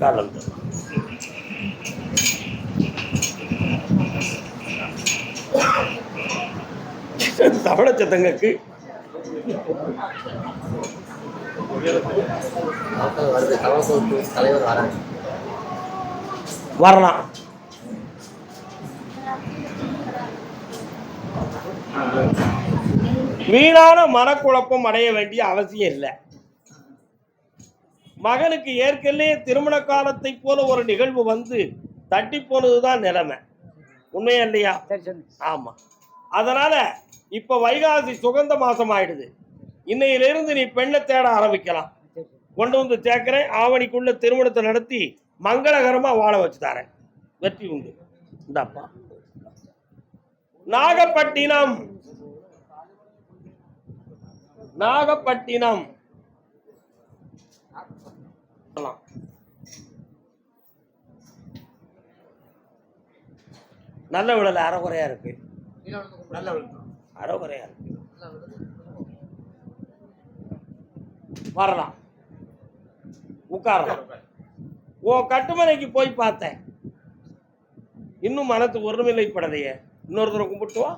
காலம் தமிழச்சத்தங்களுக்கு வரலாம். வீணான மனக்குழப்பம் அடைய வேண்டிய அவசியம் இல்லை. மகனுக்கு ஏற்கனவே திருமண காலத்தை போல ஒரு நிகழ்வு வந்து தட்டி போனதுதான் நிலைமை. உண்மையா இல்லையா? ஆமா. அதனால இப்ப வைகாசி சுகந்த மாசம் ஆயிடுது. இன்னையிலிருந்து நீ பெண்ணை தேட ஆரம்பிக்கலாம். கொண்டு வந்து சேர்க்கிறேன். ஆவணிக்குள்ள திருமணத்தை நடத்தி மங்களகரமா வாழ வச்சு தரேன். வெற்றி உண்டு. இந்தப்பா நாகப்பட்டினம் நாகப்பட்டினம் நல்ல விடல அறகுறையா இருக்கு. அறகுறையா இருக்கு. வரலாம். உட்காரலாம். உன் கட்டுமனைக்கு போய் பார்த்தேன். இன்னும் மனத்துக்கு ஒருநிலைப்படலையே. இன்னொருத்தரை கும்பிட்டு வா.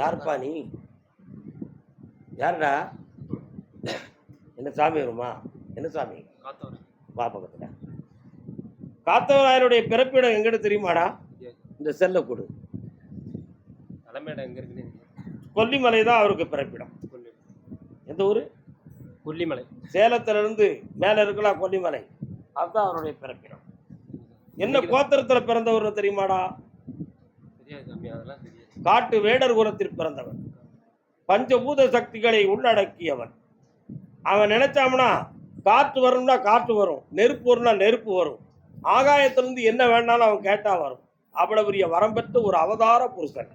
யாருப்பா நீ? யாருடா? என்ன சாமி வருமா? என்ன சாமி? பாப்பகத்துல காத்தவராயருடைய பிறப்பிடம் எங்கிட்ட தெரியுமாடா? இந்த செல்ல கொடு. கொல்லிமலை தான் அவருக்கு பிறப்பிடம். எந்த ஊரு? கொல்லிமலை. சேலத்துல இருந்து மேல இருக்கலாம் கொல்லிமலை. அதுதான் அவருடைய பிறப்பிடம். என்ன கோத்திரத்துல பிறந்தவர் தெரியுமாடா? காட்டு வேடர் குலத்தில் பிறந்தவன். பஞ்சபூத சக்திகளை உள்ளடக்கியவன். அவன் நினைச்சாம்னா காற்று வரும்னா காற்று வரும், நெருப்பு வரும்னா நெருப்பு வரும், ஆகாயத்திலிருந்து என்ன வேணாலும் அவன் கேட்டா வரும். அவ்வளவு பெரிய வரம் பெற்ற ஒரு அவதார புருஷன்.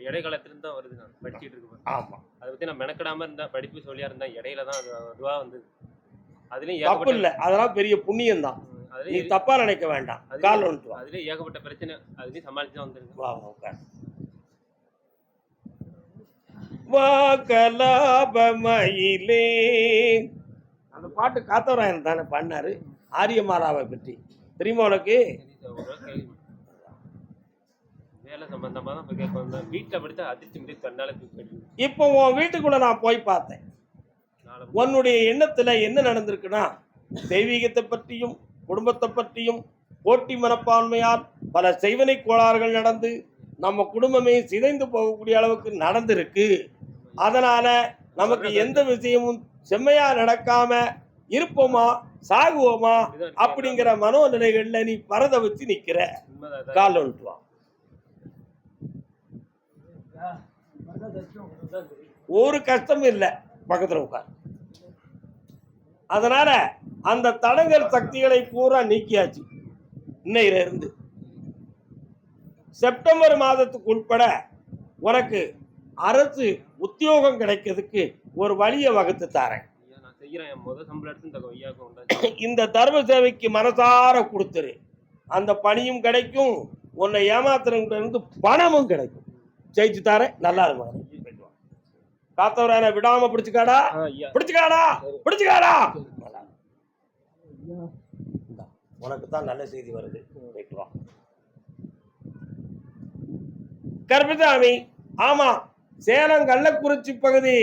இடைக்காலத்திலிருந்து தான் வருது. நான் படிச்சுட்டு இருக்கேன். ஆமா. அதை பத்தி நான் மெனக்கடாம இருந்தா படிப்பு சொல்லியா இருந்தா இடையில தான் அதுவா வந்து. அதுலயும் தப்பு இல்லை. அதெல்லாம் பெரிய புண்ணியம் தான். நீ தப்பா நினைக்க வேண்டாம். கால் ஒன்று. அதுலயும் ஏகப்பட்ட பிரச்சனை. அதுலயும் சமாளிச்சு தான் வந்துருக்கு. வா உட்கார். வாகலாபமயிலே அந்த பாட்டு காத்தவராயன் தானே பண்ணாரு. ஆரியமாலாவை பற்றி தெரியுமா உனக்கு? வேலை சம்பந்தமா தான் கேட்க வீட்டில் படித்த அதிர்ச்சி முடி தன்னால. இப்போ உன் வீட்டுக்குள்ள நான் போய் பார்த்தேன். உன்னுடைய எண்ணத்துல என்ன நடந்திருக்குன்னா, தெய்வீகத்தை பற்றியும் குடும்பத்தை பற்றியும் போட்டி மனப்பான்மையால் பல செய்வனை கோளாறுகள் நடந்து நம்ம குடும்பமே சிதைந்து போகக்கூடிய அளவுக்கு நடந்திருக்கு. அதனால நமக்கு எந்த விஷயமும் செம்மையா நடக்காம இருப்போமா சாகுவோமா அப்படிங்கிற மனோநிலைகள்ல நீ பரத வச்சு நிக்கிற. கால் ஒன்று வா. ஒரு கஷ்டமும் இல்லை. பக்கத்துல உட்கார். அதனால அந்த தடங்கல் சக்திகளை பூரா நீக்கியாச்சு. இன்னையில இருந்து செப்டம்பர் மாதத்துக்கு உட்பட உனக்கு அரசு உத்தியோகம் கிடைக்கிறதுக்கு ஒரு வழியை வகுத்து தரேன். இந்த தர்ம சேவைக்கு மனசார கொடுத்துரு. அந்த பணியும் கிடைக்கும், உன்னை ஏமாத்துறவங்க இருந்து பணமும் கிடைக்கும். ஜெயிச்சு தரேன். நல்லா இருக்கும். காத்தவரான விடாம பிடிச்சுக்காடா, பிடிச்சுக்காடா, பிடிச்சுக்காடா. உனக்கு தான் நல்ல செய்தி வருது. போயிட்டு வா. கருப்பசாமி. ஆமா, சேலம் கள்ளக்குறிச்சி பகுதி.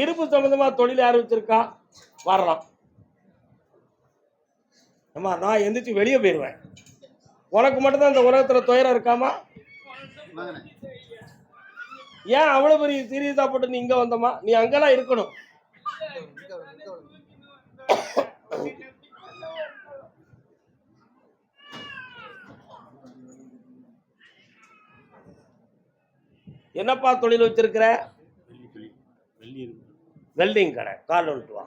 இருப்பு சம்பந்தமா தொழில் ஆரம்பிச்சிருக்கா? வரலாம். ஆமா, நான் எந்திரிச்சு வெளியே போயிடுவேன். உனக்கு மட்டும்தான் இந்த உலகத்துல துயரம் இருக்காமா? ஏன் அவ்வளவு பெரிய சீரியஸா போட்டு நீ இங்க வந்தமா? நீ அங்கெல்லாம் இருக்கணும். என்னப்பா தொழில் வச்சிருக்கிற? வெல்டிங் கடை. கால் ஒன்று வா.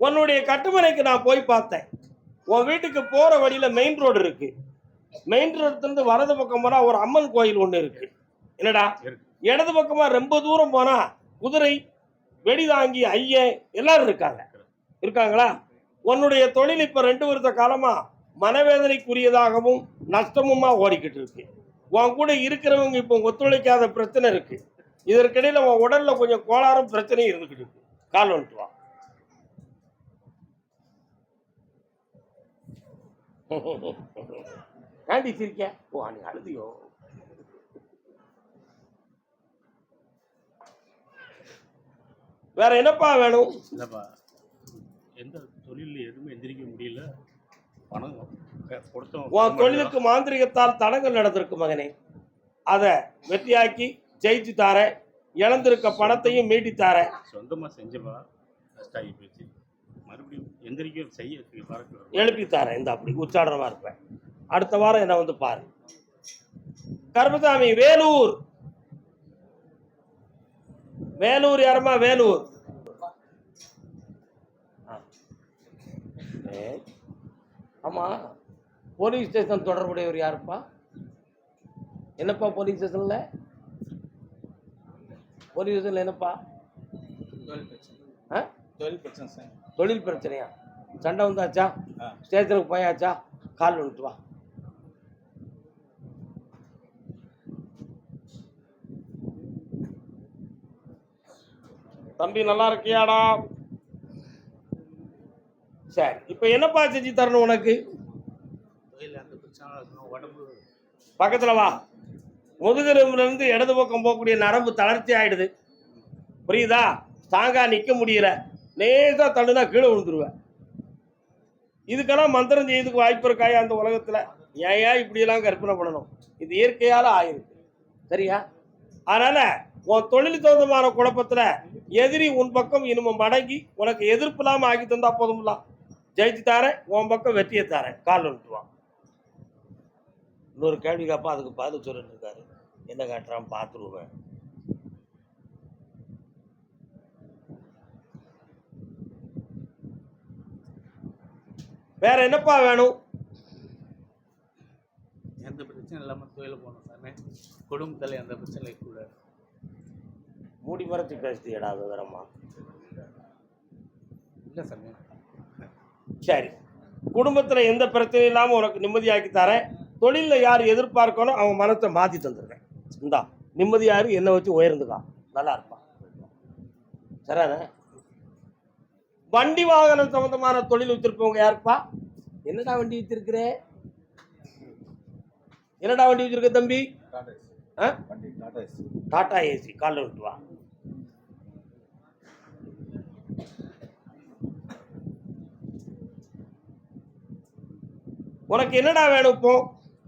உன்னுடைய கட்டுமனைக்கு நான் போய் பார்த்தேன். உன் வீட்டுக்கு போற வழியில மெயின் ரோடு இருக்கு. மெயின் ரோட்ல இருந்து வலது பக்கம் போனா ஒரு அம்மன் கோயில் ஒண்ணு இருக்கு. என்னடா, இடது பக்கமா ரொம்ப தூரம் போனா குதிரை, வெடிதாங்கி, ஐயன் எல்லாரும் இருக்காங்களா? உன்னுடைய தொழில் இப்ப 2 வருஷ காலமா மனவேதனைக்குரியதாகவும் நஷ்டமுமா ஓடிக்கிட்டு இருக்கு. உன் கூட இருக்கிறவங்க இப்போ ஒத்துழைக்காத பிரச்சனை இருக்கு. இதற்கிடையில உன் உடல்ல கொஞ்சம் கோளாறும் பிரச்சனையும் இருந்துகிட்டு இருக்கு. கால் வந்துட்டு வா. ஏண்டி சிரிக்க? ஓ, நீ அழுதியோ? வேற என்னப்பா வேணும்? இல்லைப்பா, எந்த தொழில் எதுவுமே எந்திரிக்க முடியல. பணம் கொடுத்தோம். உன் தொழிலுக்கு மாந்திரிகத்தால் தடங்கள் நடந்திருக்கு மகனே. அதை வெற்றியாக்கி ஜெயிச்சு தார, இழந்திருக்க பணத்தையும் மீட்டி தார. சொந்தமாக செஞ்சப்பா கஷ்டம் ஆகி போச்சு. மறுபடியும் எந்திரிக்க செய்ய பறக்க எழுப்பி தாரேன். இந்த அப்படி உச்சாடனமா இருப்பேன். அடுத்த வாரம் என்ன வந்து பாரு. கருப்பசாமி, வேலூர். வேலூர் யாரம்மா? வேலூர். ஆமா, போலீஸ் ஸ்டேஷன் தொடர்புடையவர் யாருப்பா? என்னப்பா போலீஸ் ஸ்டேஷன்ல? போலீஸ் ஸ்டேஷன்ல என்னப்பா? தொழில் பிரச்சனையா? சண்டை வந்தாச்சா? ஸ்டேஷனுக்கு போயாச்சா? கால் வந்துட்டு வா. தம்பி, நல்லா இருக்கியாடா? சரி, இப்ப என்னப்பா செஞ்சு தரணும் உனக்கு? உடம்பு பக்கத்துல வா. முதுகெலும்புல இருந்து இடது பக்கம் போகக்கூடிய நரம்பு தளர்ச்சி ஆயிடுது. புரியுதா? ஸ்ட்ராங்கா நிக்க முடியல. லேசா தள்ளுனா கீழே விழுந்துருவேன். இதுக்கெல்லாம் மந்திரம் செய்யறதுக்கு வாய்ப்பு இருக்காயா அந்த உலகத்துல? ஏன் இப்படியெல்லாம் கற்பனை பண்ணணும்? இது இயற்கையால ஆயிருக்கு. சரியா? அதனால உன் தொழில் தகுந்தமான குழப்பத்துல எதிரி உன் பக்கம் இனிமே மடங்கி உனக்கு எதிர்ப்பு இல்லாம ஆக்கி தந்தா போதும்லாம். ஜெயிச்சு தாரேன், உன் பக்கம் வெற்றியை தாரேன். கால் வந்துட்டுவான். இன்னொரு கேள்வி கேப்பா, அதுக்கு பதில் சொல்லிட்டு இருக்காரு. என்ன காட்டுறான் பார்த்துருவேன். வேற என்னப்பா வேணும்? எந்த பிரச்சனை இல்லாமல் தொழில் போகணும் சாமி. குடும்பத்தில் எந்த பிரச்சனை கூட. மூடி மறைச்சு பேசுதியடா விவரமா? இல்லை சாமி. சரி, குடும்பத்துல எந்த பிரச்சனையும் இல்லாம உனக்கு நிம்மதியாக்கி தரேன். தொழில யார் எதிர்பார்க்கணும் அவன் மனத்தை மாத்தி தந்துடுறேன். இந்தா, நிம்மதியாரு, என்ன வச்சு உயர்ந்துக்கா, நல்லா இருப்பான். சரிதானே? வண்டி வாகனம் சம்பந்தமான தொழில் வச்சிருப்பவங்க யாருப்பா? என்னடா வண்டி வச்சிருக்கிற? என்னடா வண்டி வச்சிருக்க தம்பி? டாடா ஏசி. காலில் விட்டு வா. உனக்கு என்னடா வேணும் இப்போ?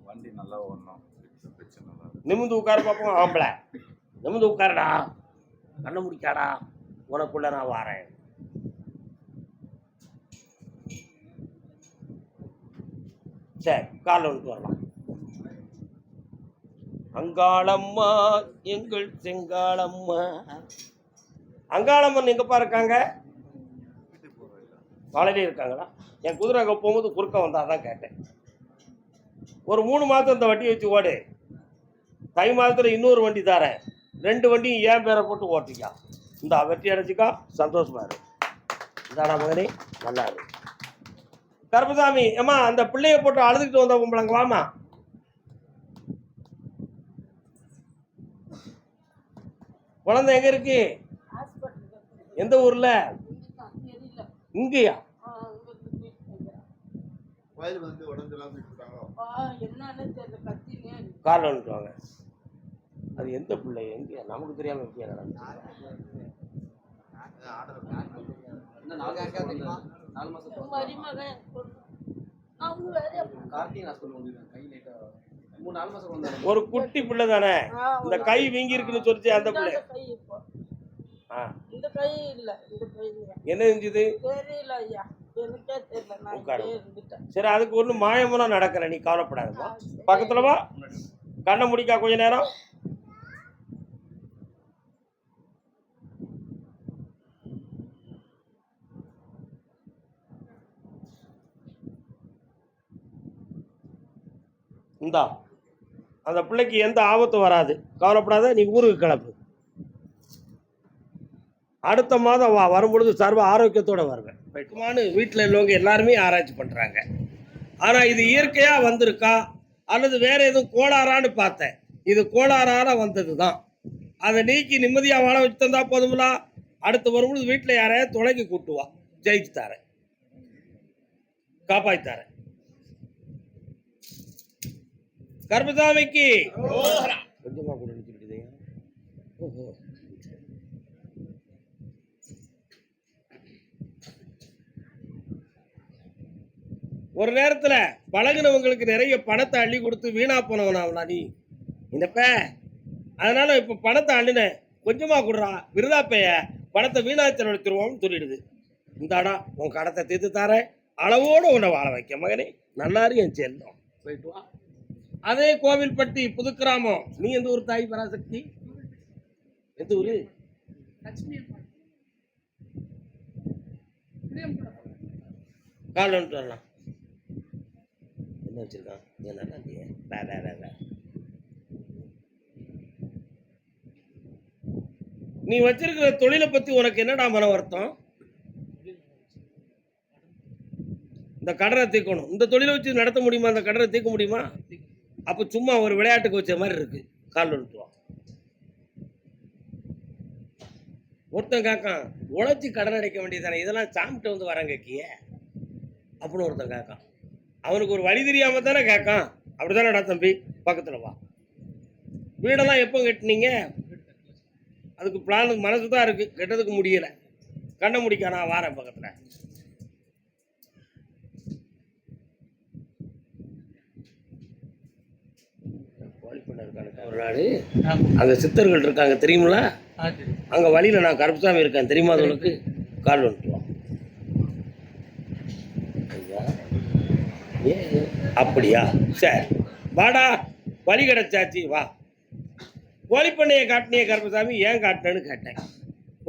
வண்டி நல்லா ஓடணும். நிமிந்து உட்கார பார்ப்போம். ஆம்பளை நிமிந்து உட்காரடா, கண்ணை முடிக்காடா, உனக்குள்ள நான் வாரேன். சரி, காலில் வந்துட்டு வரலாம். அங்காளம்மா எங்கள் செங்காளம்மா. அங்காளம்மன் எங்கப்பா இருக்காங்க? காலையிலே இருக்காங்களா? என் குதிரை அங்கே போகும்போது குறுக்க வந்தாதான் கேட்டேன். ஒரு 3 மாதம் இந்த வண்டி வச்சு ஓடு. தை மாதத்துல இன்னொரு வண்டி தரேன். 2 வண்டியும் ஏன் பேரை போட்டு ஓட்டிக்கா. இந்த வெற்றி அடைச்சிக்கா, சந்தோஷமா இரு. இதாடா மகனே, நல்லா இரு. கருப்பசாமி, ஏமா அந்த பிள்ளைய போட்டு அழுதுகிட்டு வந்த பொம்பளைங்க வாமா. குழந்தை எங்க இருக்கு? எந்த ஊர்ல? இங்கயா? காலில் வந்துட்டுவாங்க. அது எந்த பிள்ளை? எங்க நமக்கு தெரியாம எப்படியா நடந்துச்சு? ஒரு குட்டி பிள்ளை தானே, இந்த கை வீங்கி இருக்குன்னு சொல்லிச்சு அந்த பிள்ளை. இந்த கை இல்ல, இந்த கை என்ன செஞ்சது தெரியல ஐயா, எனக்கே தெரியல. நான் சரி, அதுக்கு ஒன்றும் மாயமெல்லாம் நடக்கல, நீ கவலைப்படாதப்பா. பக்கத்துல வா, கண்ணை முடிக்கா கொஞ்ச நேரம். இந்தா அந்த பிள்ளைக்கு எந்த ஆபத்தும் வராது, கவலைப்படாத. நீ ஊருக்கு கிளப்பு. அடுத்த மாதம் வா, வரும்பொழுது சர்வ ஆரோக்கியத்தோட வருவேன். பெட்டுமானு வீட்டில் உள்ளவங்க எல்லாருமே ஆராய்ச்சி பண்ணுறாங்க. ஆனால் இது இயற்கையாக வந்திருக்கா அல்லது வேற எதுவும் கோளாறான்னு பார்த்தேன். இது கோளாறால வந்தது தான். அதை நீக்கி நிம்மதியாக வாழ வச்சு தந்தா போதுங்களா? அடுத்து வரும்பொழுது வீட்டில் யாரையாவது துணைக்கு கூட்டுவா, ஜெயிச்சு தரேன், காப்பாற்றி தரேன். கர்மசாமிக்கு கொஞ்சமா கூட நிறுத்திக்கிட்டே. ஓஹோ, ஒரு நேரத்துல பழகினவங்களுக்கு நிறைய பணத்தை அள்ளி கொடுத்து வீணா போனவனா நீ என்னப்ப? அதனால இப்ப பணத்தை அள்ளின கொஞ்சமா கொடுறா, விருதாப்பைய பணத்தை வீணா செலவழித்துருவோம்னு சொல்லிடுது. இந்தாடா உன் கடத்தை தீர்த்து தாரேன், அளவோடு உன்னை வாழ வைக்க மகனே, நல்லாரு என் செல்லம். போயிட்டு வா. அதே கோவில்பட்டி புதுக்கிராமம். நீ எந்த ஊர் தாய் பராசக்தி? எந்த ஊரு? கால் வந்துட்டு வரலாம். என்ன வச்சிருக்கான்? நல்லா இல்லையே. நீ வச்சிருக்கிற தொழிலை பத்தி உனக்கு என்னடா மன வருத்தம்? இந்த கடனை தீர்க்கணும். இந்த தொழிலை வச்சு நடத்த முடியுமா? அந்த கடனை தீர்க்க முடியுமா? அப்ப சும்மா ஒரு விளையாட்டுக்கு வச்ச மாதிரி இருக்கு. கால் வந்துட்டுவான். ஒருத்தன் காக்கான் உழைச்சி கடன் அடைக்க வேண்டியதானே, இதெல்லாம் சாமிட்டு வந்து வரங்க கிய அப்படின்னு ஒருத்தன் காக்கான். அவனுக்கு ஒரு வழி தெரியாம தானே கேட்கான். அப்படித்தானடா தம்பி, பக்கத்துல வா. வீடெல்லாம் எப்போ கட்டினீங்க? அதுக்கு பிளான் மனசு தான் இருக்கு, கெட்டதுக்கு முடியல. கண்ணை முடிக்க நான் வாரேன் பக்கத்துல. ஒரு நாள் அங்க சித்தர்கள் இருக்காங்க தெரியுங்களா? அங்க வழியில நான் கருப்புசாமி இருக்கேன் தெரியுமா? அது உனக்கு கால் வந்துட்டுவான். அப்படியா? சரி வாடா, வழி கிடைச்சாச்சு வா. கோழிப்பண்ணையை காட்டினிய கருப்பசாமி, ஏன் காட்டினேன்னு கேட்டேன்.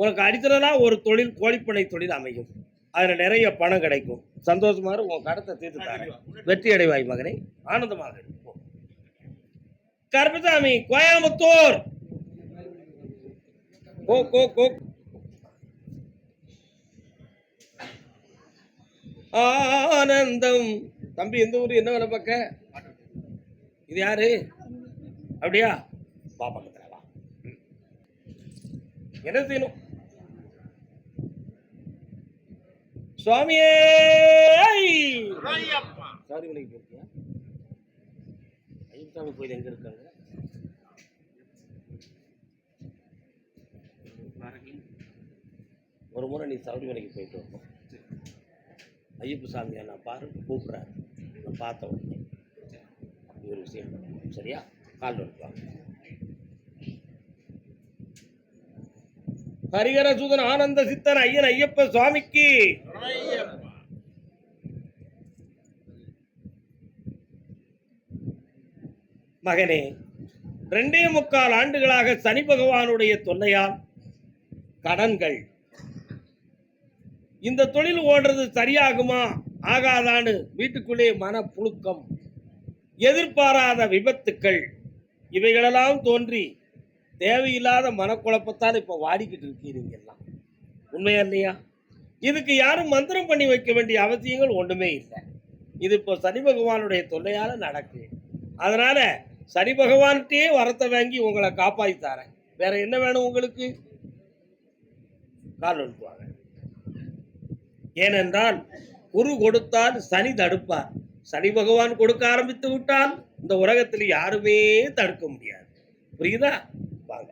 உனக்கு அடித்தனா ஒரு தொழில், கோழிப்பண்ணை தொழில் அமையும். அதில் நிறைய பணம் கிடைக்கும். சந்தோஷமா உன் கடத்தை தீர்த்து தாரேன், வெற்றி அடைவாய் மகனை, ஆனந்தமாக இருக்கும். கருப்பசாமி கோயம்புத்தூர். கோ கோ கோ ஆனந்தம். தம்பி எந்த ஊர், என்ன வேலை பார்க்க? இது யாரு? அப்படியா? வா பக்கத்துல வா. என்ன செய்யணும்? சுவாமியே சாரி மணிக்கு போட்டியா? ஐயப்பசாமி கோயில் எங்க இருக்காங்க? ஒரு முறை நீ சபரிமலைக்கு போயிட்டு வரணும். ஐயப்ப சாமியை நான் பாரு கூப்பிட்றேன். நான் பார்த்த உடனே அப்படி ஒரு விஷயம் பண்ணணும். சரியா? கால் வந்துவாங்க. ஹரிகர சூதன் ஆனந்த சித்தன் ஐயன் ஐயப்ப சுவாமிக்கு. மகனே, 2.25 ஆண்டுகளாக சனி பகவானுடைய தொல்லையால் கடன்கள். இந்த தொழில் ஓடுறது சரியாகுமா ஆகாதான்னு வீட்டுக்குள்ளே மன புழுக்கம், எதிர்பாராத விபத்துக்கள், இவைகளெல்லாம் தோன்றி தேவையில்லாத மனக்குழப்பத்தால் இப்ப வாடிக்கிட்டு இருக்கீங்க எல்லாம். உண்மையா இல்லையா? இதுக்கு யாரும் மந்திரம் பண்ணி வைக்க வேண்டிய அவசியங்கள் ஒண்ணுமே இல்லை. இது இப்போ சனி பகவானுடைய தொல்லையால நடக்கு. அதனால சனி பகவான்கிட்டே வரத்தை வாங்கி உங்களை காப்பாற்றித்தாரேன். வேற என்ன வேணும் உங்களுக்கு? கால் அனுப்புவாங்க. ஏனென்றால் குரு கொடுத்தால் சனி தடுப்பார். சனி பகவான் கொடுக்க ஆரம்பித்து விட்டால் இந்த உலகத்தில் யாருமே தடுக்க முடியாது. புரியுதா? வாங்க.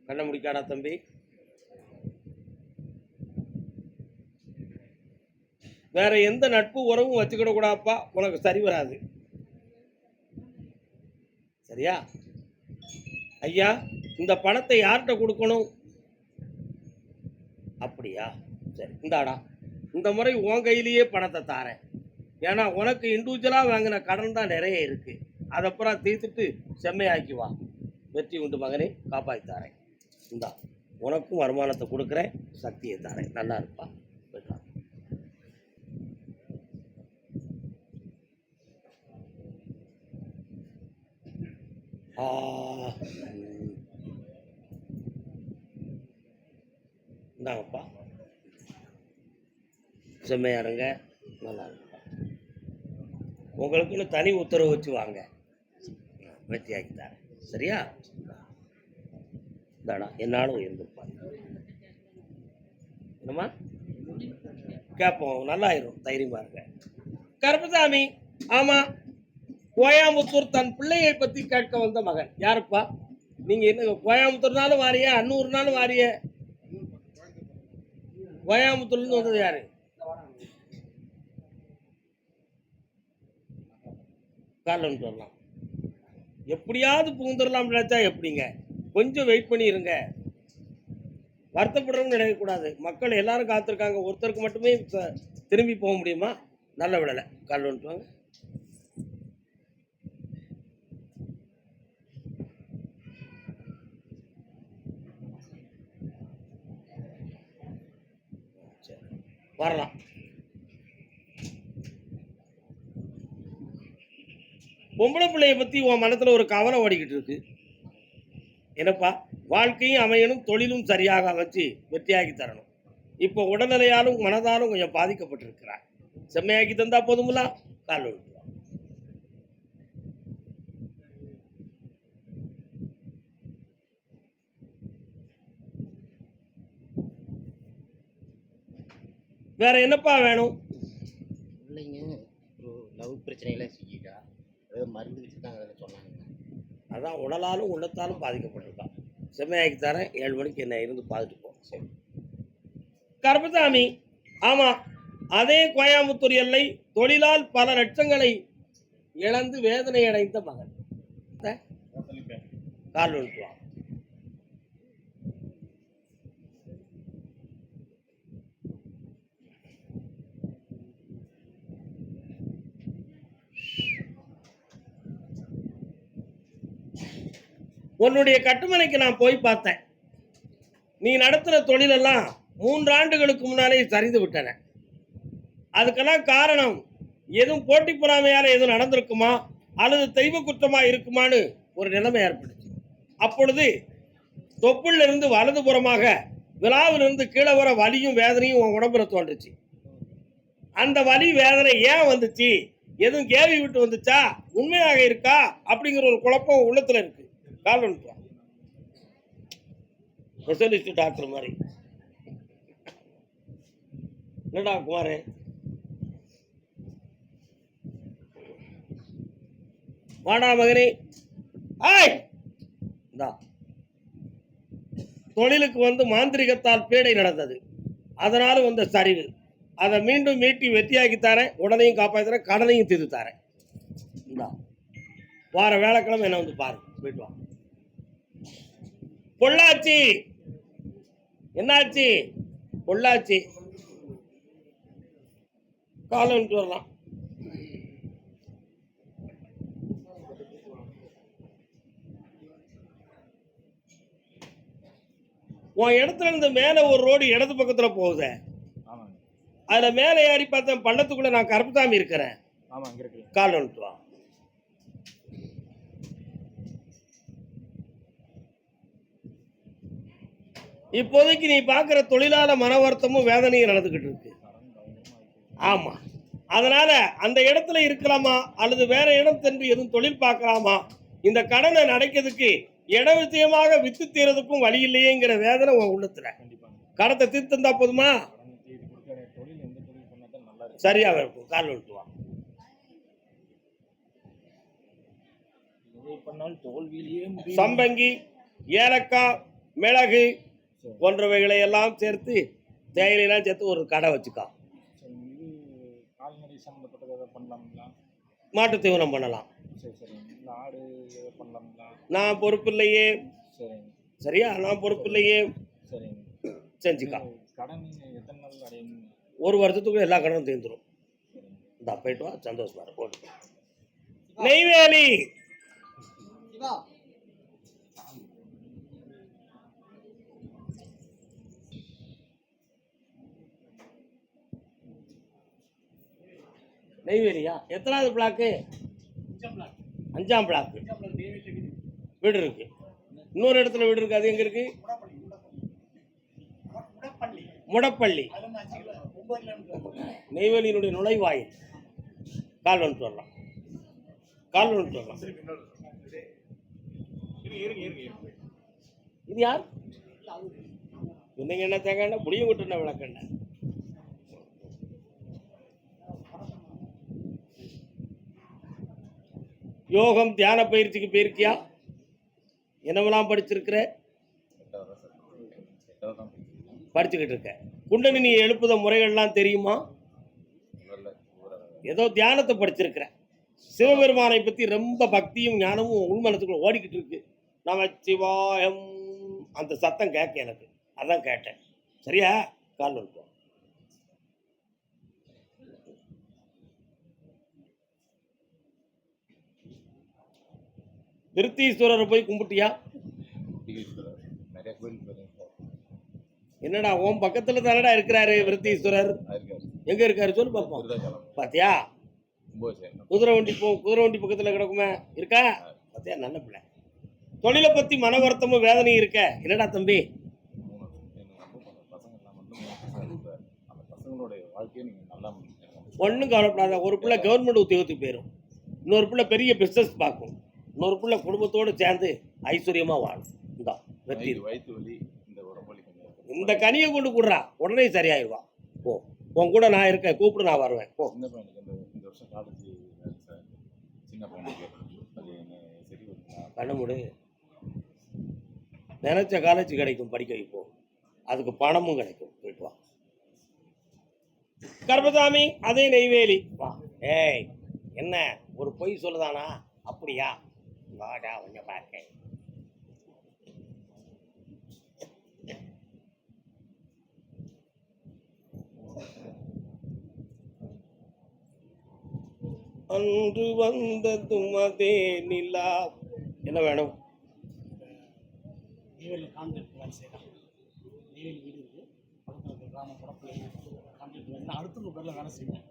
கண்ண முடிக்காடா தம்பி. வேற எந்த நட்பு உறவும் வச்சுக்கிட கூடாப்பா, உனக்கு சரி வராது. சரியா? ஐயா, இந்த பணத்தை யார்கிட்ட கொடுக்கணும்? அப்படியா? சரி, இந்தாடா, இந்த முறை உன் கையிலேயே பணத்தை தாரேன். ஏன்னா உனக்கு இண்டிவிஜுவலாக வாங்கின கடன் தான் நிறைய இருக்கு. அதப்புறம் தீர்த்துட்டு செம்மையாக்கி வா. வெற்றி உண்டு மகனே, காப்பாற்றி தாரேன். இந்தா உனக்கும் வருமானத்தை கொடுக்குறேன், சக்தியை தாரேன். நல்லா இருப்பா. ஆ. இந்தாங்கப்பா, செம்மையா இருங்க, நல்லா இருங்க. உங்களுக்குன்னு தனி உத்தரவு வச்சு வாங்க, வெற்றியாக்கி தரேன். சரியா? தாடா என்னாலும் உயர்ந்துருப்பாங்க. என்னம்மா கேட்போம், நல்லாயிரும், தைரியமா இருங்க. கருப்பசாமி, ஆமா, கோயம்புத்தூர் தன் பிள்ளையை பத்தி கேட்க வந்த மகன் யாருப்பா? நீங்க என்ன கோயம்புத்தூர்னாலும் வாரிய, அன்னூர்னாலும் வாரிய? கோயம்புத்தூர்ல இருந்து வந்தது யாரு? காரணம் சொல்லலாம். எப்படியாவது புகுந்துடலாம் நினைச்சா எப்படிங்க? கொஞ்சம் வெயிட் பண்ணி இருங்க. வருத்தப்படுறவங்க நினைக்கக்கூடாது. மக்கள் எல்லாரும் காத்திருக்காங்க, ஒருத்தருக்கு மட்டுமே திரும்பி போக முடியுமா? நல்ல விடலை. கால் வந்துட்டு வாங்க. வரலாம். பொம்பளை பிள்ளைய பத்தி உன் மனத்துல ஒரு கவலை ஓடிக்கிட்டு இருக்கு. என்னப்பா? வாழ்க்கையும் அமையணும், தொழிலும் சரியாக அமைச்சு வெற்றியாக்கி தரணும். இப்போ உடல்நிலையாலும் மனதாலும் கொஞ்சம் பாதிக்கப்பட்டிருக்கிறார். செம்மையாக்கி தந்தா போதுங்களா? கால் விட்டு வேற என்னப்பா வேணும்? இல்லைங்க, ஒரு லவ் பிரச்சனையில சிக்கிட்டா, ஏதோ மருந்து வச்சுருக்காங்க சொன்னாங்க. அதான் உடலாலும் உள்ளத்தாலும் பாதிக்கப்பட்டிருக்கான். செம்மையாக்கி தரேன். 7 மணிக்கு என்ன இருந்து பார்த்துட்டு போ. சரி. கருப்பசாமி, ஆமா, அதே கோயம்புத்தூர் எல்லை தொழிலால் பல லட்சங்களை இழந்து வேதனை அடைந்த மகன். கால் விட்டுவான். உன்னுடைய கட்டுமனைக்கு நான் போய் பார்த்தேன். நீ நடத்துகிற தொழிலெல்லாம் 3 ஆண்டுகளுக்கு முன்னாலே சரிந்து விட்டன. அதுக்கெல்லாம் காரணம் எதுவும் போட்டி பொறாமையால எதுவும் நடந்திருக்குமா அல்லது தெய்வ குற்றமா இருக்குமான்னு ஒரு நிலைமை ஏற்பட்டுச்சு. அப்பொழுது தொப்புள்ள இருந்து வலதுபுறமாக விழாவிலிருந்து கீழே வர வலியும் வேதனையும் உன் உடம்புல தோன்றுச்சு. அந்த வலி வேதனை ஏன் வந்துச்சு, எதுவும் கேள்வி விட்டு வந்துச்சா, உண்மையாக இருக்கா அப்படிங்கிற ஒரு குழப்பம் உள்ளத்துல இருக்கு. கால் வந்துட்டோம், ஸ்பெஷலிஸ்ட் டாக்டர் மாதிரி. என்னடா குமாரே, வாடா மகனே. ஆய், தொழிலுக்கு வந்து மாந்திரிகத்தால் பீடை நடந்தது, அதனால வந்த சரிவு. அதை மீண்டும் மீட்டி வெற்றியாக்கி தரேன். உடனையும் காப்பாற்றுறேன், கடனையும் தீர்த்து தரேன். வார வேலைக்கிழமை என்ன வந்து பாரு, போயிட்டு வா. பொள்ளாச்சி, என்னாச்சு? பொள்ளாச்சி காலம் வரலாம். உன் இடத்துல இருந்து மேல ஒரு ரோடு இடது பக்கத்துல போகுது. அதுல மேல ஏறி பார்த்தேன், பள்ளத்துக்குள்ள நான் கருப்புசாமி இருக்கிறேன். கால் வந்துட்டு வா. இப்போதைக்கு நீ பார்க்குற தொழிலாள மன வருத்தமும் வேதனையும் நடந்துக்கிட்டு இருக்கு. ஆமா, அதனால அந்த இடத்துல இருக்கலாமா அல்லது வேற இடம் சென்று எதுவும் தொழில் பார்க்கலாமா, இந்த கடனை நடக்கிறதுக்கு இட விஷயமாக வித்து தீரதுக்கும் வழி இல்லையேங்கிற வேதனை உன் உள்ளத்துல. கடத்தை தீர்த்து தந்தா போதுமா? சரியா இருக்கும். கால் விட்டுவான். சம்பங்கி, ஏலக்காய், மிளகு போன்றவைகளை எல்லாம் சேர்த்து, தேயிலாம் சேர்த்து ஒரு கடை வச்சுக்கா. மாட்டு தீவனம் பண்ணலாம். நான் பொறுப்பு இல்லையே. சரியா? நான் பொறுப்பு இல்லையே. செஞ்சுக்கா. 1 வருஷத்துக்குள்ள எல்லா கடனும் தீர்ந்துடும். இந்த போயிட்டு வா, சந்தோஷமா இருக்கும். நெய்வேலி, நெய்வேலியா? எத்தனாவது பிளாக்கு? 5ஆம் பிளாக்கு. வீடு இருக்கு. இன்னொரு இடத்துல வீடு இருக்கு. அது எங்க இருக்கு? முடப்பள்ளி, நெய்வேலியினுடைய நுழைவாயில். கால் வந்துட்டு வரலாம், கால் வந்துட்டு வரலாம். இது யார்? இன்னைக்கு என்ன தேங்காய் புளிய விட்டு விளக்கண்ண. யோகம் தியான பயிற்சிக்கு போயிருக்கியா? என்னவெல்லாம் படிச்சிருக்கிற? படிச்சுக்கிட்டு இருக்க. குண்டலினி எழுப்புத முறைகள்லாம் தெரியுமா? ஏதோ தியானத்தை படிச்சிருக்கிற. சிவபெருமானை பத்தி ரொம்ப பக்தியும் ஞானமும் உள்மனத்துக்குள்ள ஓடிக்கிட்டு இருக்கு. நமச்சிவாயம் அந்த சத்தம் கேட்க எனக்கு, அதான் கேட்டேன். சரியா? கால் வந்துட்டோம். விருத்தீஸ்வரரை போய் கும்பிட்டியா? நிறைய கோயில் போயிருக்கேன். என்னடா உன் பக்கத்துல தானடா இருக்கிறாரு விருத்தீஸ்வரர். எங்க இருக்காரு சொல்லு பார்ப்போம். பாத்தியா? குதிரை வண்டி குதிரை வண்டி பக்கத்துல கிடக்குமே, இருக்கா? பாத்தியா? நல்ல பிள்ளை. தொழிலை பத்தி மன வருத்தமும் வேதனையும் இருக்க. என்னடா தம்பி? ஒன்றும் கவலைப்படாத. ஒரு பிள்ளை கவர்மெண்ட் உத்தியோகத்துக்கு போயிடும், இன்னொரு பிள்ளை பெரிய பிசினஸ் பார்க்கும், இன்னொரு பிள்ளை குடும்பத்தோடு சேர்ந்து ஐஸ்வர்யமா வாழும். இந்த வெற்றி இந்த கனியை கொண்டு கூடுறா, உடனே சரியாயிடுவா. போ, உன் கூட நான் இருக்கேன், கூப்பிடு, நான் வருவேன். போ. பண்ண முடி. நினைச்ச காலேஜ் கிடைக்கும், படிக்க வைப்போம், அதுக்கு பணமும் கிடைக்கும். போயிட்டு வா. கர்பசாமி, அதே நெய்வேலி. வா. ஏய், என்ன ஒரு பொய் சொல்லுதானா? அப்படியா? வாடா கொஞ்சம் பார்க்க. அன்று வந்த துமதே நிலா. என்ன வேணும்? நெய்வேலியில் கான்ட்ராக்ட் வேலை செய்யலாம். நெய்வேலி வீடு இருக்குது, பக்கத்தில் இருக்கிற கிராமம் படத்தில் கான்ட்ராக்ட் வேலை. அடுத்தவங்க பேரில் வேலை செய்வேன்.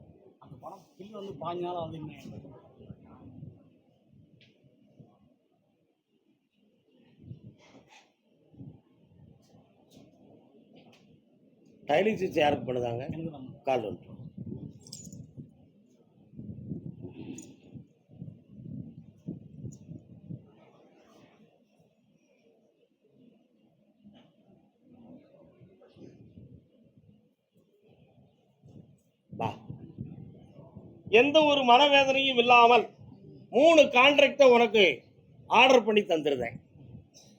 அந்த பணம் பில்லு வந்து 5 நாள் ஆகுது. இன்னும் டைலிங்ஸ் யாருக்கு பண்ணுதாங்க? கால் வந்துட்டு வா. எந்த ஒரு மனவேதனையும் இல்லாமல் 3 கான்ட்ராக்டை உனக்கு ஆர்டர் பண்ணி தந்துருந்தேன்.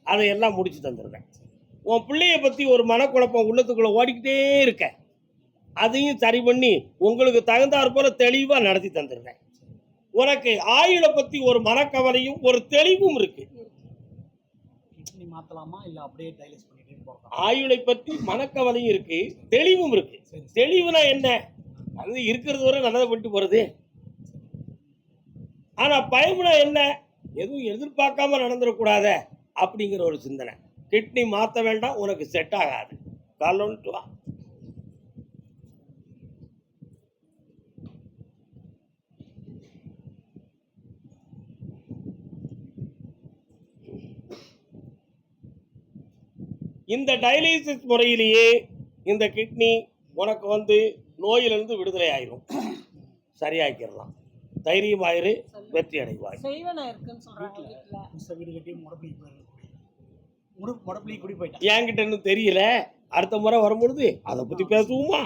அதையெல்லாம் முடிச்சு தந்துருந்தேன். உன் பிள்ளைய பற்றி ஒரு மனக்குழப்பம் உள்ளத்துக்குள்ளே ஓடிக்கிட்டே இருக்க, அதையும் சரி பண்ணி உங்களுக்கு தகுந்தாற் போல தெளிவாக நடத்தி தந்துருந்தேன். உனக்கு ஆயுளை பற்றி ஒரு மனக்கவலையும் ஒரு தெளிவும் இருக்கு. மாற்றலாமா இல்லை அப்படியே டைலிஸ் பண்ணிட்டே போகலாம்? ஆயுளை பற்றி மனக்கவலையும் இருக்கு, தெளிவும் இருக்கு. தெளிவுனா என்ன? அது இருக்கிறது வரை நல்லதை பண்ணிட்டு போறது. ஆனா பயமுனா என்ன? எதுவும் எதிர்பார்க்காம நடந்துடக்கூடாத அப்படிங்கிற ஒரு சிந்தனை. கிட்னி மாற்ற வேண்டாம், உனக்கு செட் ஆகாது. காலோன்ட்டு வா. இந்த டயாலிசிஸ் முறையிலேயே இந்த கிட்னி உனக்கு வந்து நோயிலிருந்து விடுதலை ஆயிரும், சரியாக்கிடலாம். தைரியமாயிரு, வெற்றி அடைவாய். என்கிட்ட இன்னும் தெரியல, அடுத்த முறை வரும்பொழுது அதை பத்தி பேசுவோமா?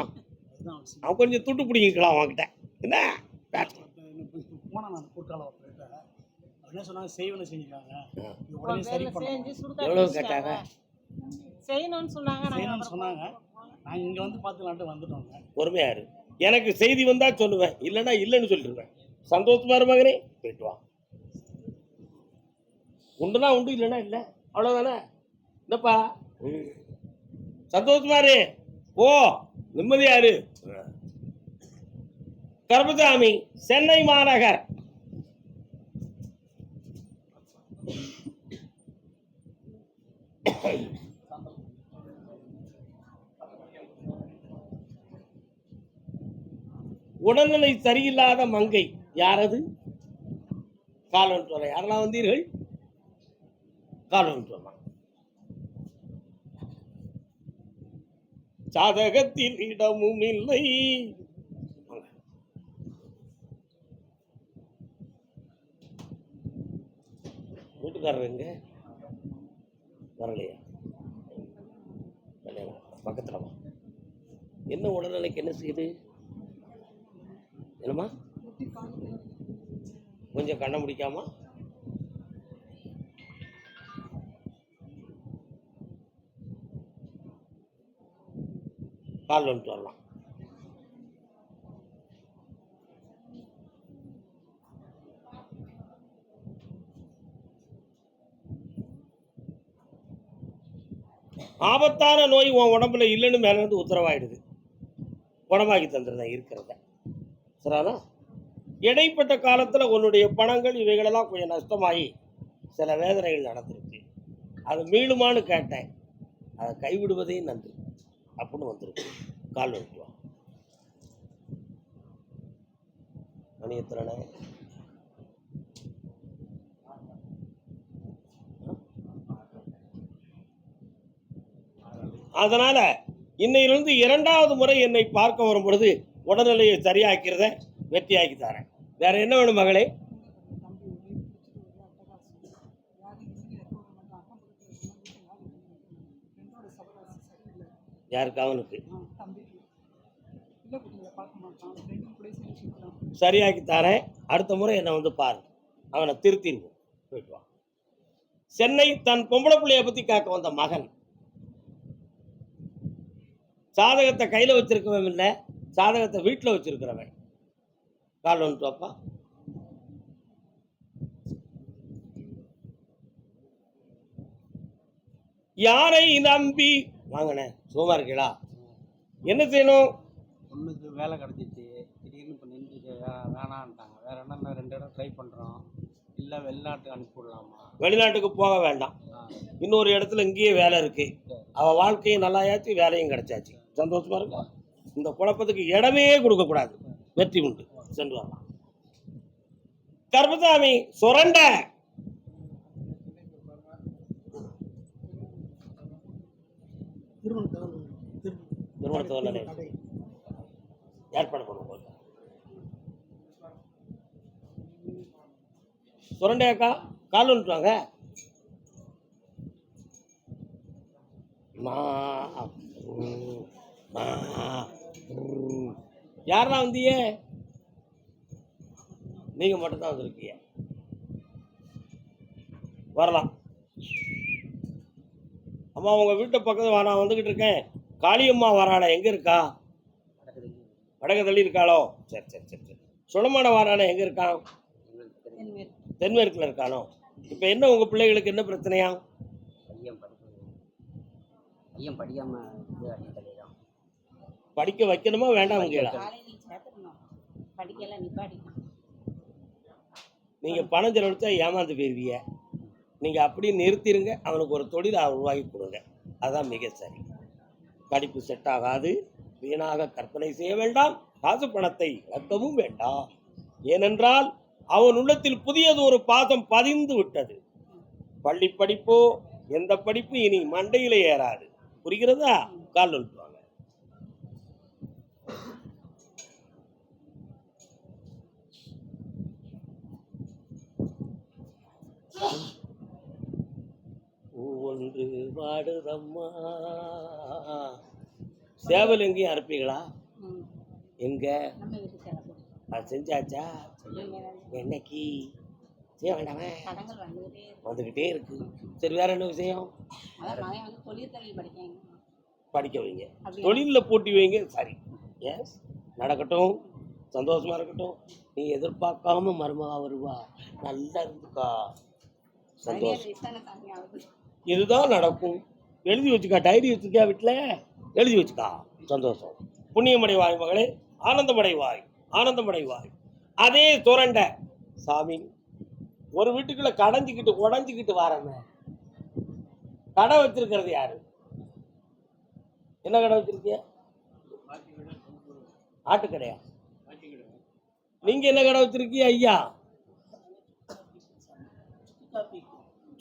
அவன் கொஞ்சம் துட்டு பிடிக்கலாம் அவன்கிட்ட. என்ன எவ்வளவு கேட்டாங்க? பொறுமையாரு. எனக்கு செய்தி வந்தா சொல்லுவேன், இல்லைன்னா இல்லைன்னு சொல்லிடுவேன். சந்தோஷமா இரு மகனே, போயிட்டு வா. உண்டுனா உண்டு, இல்லைன்னா இல்லை, அவ்வளவுதானே. என்னப்பா சந்தோஷமா இரு, ஓ நிம்மதியாரு. கர்பசாமி, சென்னை மாநகர். உடல்நிலை சரியில்லாத மங்கை யாரது? காலன் சொல்ல யாரெல்லாம் வந்தீர்கள்? கால் ஒன்று சொல்லலாம். சாதகத்தில் இடமும் இல்லை. வீட்டுக்காரர் எங்க வரலையா? பக்கத்துல வா. என்ன உடல்நிலைக்கு என்ன செய்யுது? என்னம்மா கொஞ்சம் கண்ணை முடிக்காம கால் வந்துட்டு வரலாம். ஆபத்தான நோய் உன் உடம்புல இல்லைன்னு மேல இருந்து உத்தரவாயிடுது. குணமாக்கி தந்துருந்தேன் இருக்கிறத. சரிண்ணா? இடைப்பட்ட காலத்துல உன்னுடைய பணங்கள் இவைகளெல்லாம் கொஞ்சம் நஷ்டமாகி சில வேதனைகள் நடந்திருக்கு. அது மீளுமான்னு கேட்டேன். அதை கைவிடுவதே நன்று அப்படின்னு வந்துருக்கு. கால் வந்துட்டு வா. மணி எத்தனை? அதனால இன்னையிலிருந்து 2வது முறை என்னை பார்க்க வரும் பொழுது உடல்நிலையை சரியாக்கிறத வெற்றியாக்கி தரேன். வேற என்ன வேணும் மகளே? யாருக்கு? அவனுக்கு சரியாக்கி தரேன். அடுத்த முறை என்னை வந்து பாரு. அவனை திருத்திடுவோம். போயிட்டு வா. சென்னை தன் பொம்பளை பிள்ளைய பத்தி கேட்க வந்த மகன் சாதகத்தை கையில வச்சிருக்கவன் இல்லை, சாதகத்தை வீட்டில் வச்சிருக்கிறவன். கால் வந்துட்டு வாப்பா. யாரை நம்பி வாங்கினே சும்மா இருக்கீங்களா? என்ன செய்யணும்? பொண்ணுக்கு வேலை கிடச்சிச்சு, திடீர்னு இப்போ நின்றுச்சு, வேணான்ட்டாங்க. வேற என்ன 2 இடம் ட்ரை பண்ணுறோம், இல்லை வெளிநாட்டுக்கு அனுப்பி விடலாமா? வெளிநாட்டுக்கு போக வேண்டாம். இன்னொரு இடத்துல இங்கேயே வேலை இருக்கு. அவள் வாழ்க்கையும் நல்லாயாச்சு, வேலையும் கிடைச்சாச்சு. சந்தோஷமா இருக்கா? இந்த குழப்பத்துக்கு இடமே கொடுக்க கூடாது. வெற்றி உண்டு. சென்று வரலாம். கர்மசாமி சுரண்ட திருமணத்தோட ஏற்பாடு பண்ணுவோம். சுரண்டையாக்கா கால் வந்துட்டுவாங்க. யாரா வந்திய? நீங்க மட்டும்தான் வந்திருக்கீங்க. வரலாம். அம்மா உங்க வீட்டு பக்கத்துல நான் வந்துகிட்டு இருக்கேன். காளியம்மா வராள எங்க இருக்கா? வடக்கு தள்ளி இருக்காளோ? சரி சரி சரி சரி. சுளமான வாரான எங்க இருக்கான்? தென்மேற்குல இருக்கானோ? இப்ப என்ன உங்க பிள்ளைகளுக்கு என்ன பிரச்சனையா? படிக்க வைக்கணுமா வேண்டாம்? நீங்க பணம் செலவழிச்சா ஏமாந்து போயிருவீங்க. நீங்க அப்படியே நிறுத்திடுங்க. அவனுக்கு ஒரு தொழிலை உருவாக்கி கொடுங்க. அதான் மிக சரி. படிப்பு செட் ஆகாது. வீணாக கற்பனை செய்ய வேண்டாம். காசு பணத்தை இழக்கவும் வேண்டாம். ஏனென்றால் அவன் உள்ளத்தில் புதியது ஒரு பாதம் பதிந்து விட்டது. பள்ளி படிப்போ எந்த படிப்பு இனி மண்டையில ஏறாது. புரிகிறதா? கால் வந்துவாங்க. ஒன்று வாடுதம்மா. சேவல் எங்கேயும் அனுப்பீங்களா? எங்க அது செஞ்சாச்சா? என்னைக்கு செய்ய வேண்டாமே? வந்துகிட்டே இருக்கு. சரி, வேற என்ன விஷயம்? படிக்க வைங்க. தொழில போட்டி வைங்க. சரி, எஸ், நடக்கட்டும். சந்தோஷமா இருக்கட்டும். நீ எதிர்பார்க்காம மருமகா வருவா. நல்லா இருந்துக்கா. சந்தோஷம். இதுதான் நடக்கும். எழுதி வச்சுக்கா. டைரி வச்சுக்கா. வீட்டுல எழுதி வச்சுக்கா. சந்தோஷம். புண்ணியமடைவாய் மகளே. ஆனந்தமடைவாய். ஆனந்தமடைவாய். அதே சுரண்ட சாமி ஒரு வீட்டுக்குள்ள கடைஞ்சிக்கிட்டு உடஞ்சிக்கிட்டு வாரமே. கடை வச்சிருக்கிறது யாரு? என்ன கடை வச்சிருக்கிய? ஆட்டு கடையா? நீங்க என்ன கடை வச்சிருக்கீங்க ஐயா?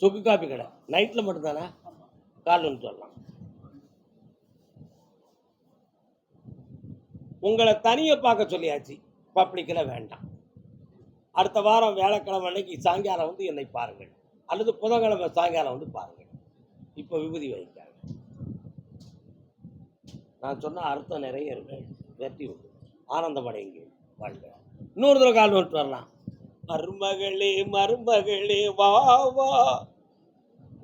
சுக்கு காப்பி கடை நைட்டில் மட்டும்தானே, காலைன்னு சொல்லலாம். உங்களை தனியாக பார்க்க சொல்லியாச்சு, பப்ளிக்கில் வேண்டாம். அடுத்த வாரம் வியாழக்கிழமை அன்னைக்கு சாயங்காலம் வந்து என்னை பாருங்கள், அல்லது புதன்கிழமை சாயங்காலம் வந்து பாருங்கள். இப்போ விபூதி வைக்காங்க. நான் சொன்ன அர்த்தம் நிறைய இருக்கு. வெற்றி உண்டு, ஆனந்தமடைங்க, வாழ்க. இன்னொரு தடவை கால் வந்துட்டு வரலாம். மருமகளே மருமகளே வா வா,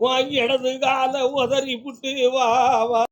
வாங்கி இடது கால உதறி புட்டு வா வா,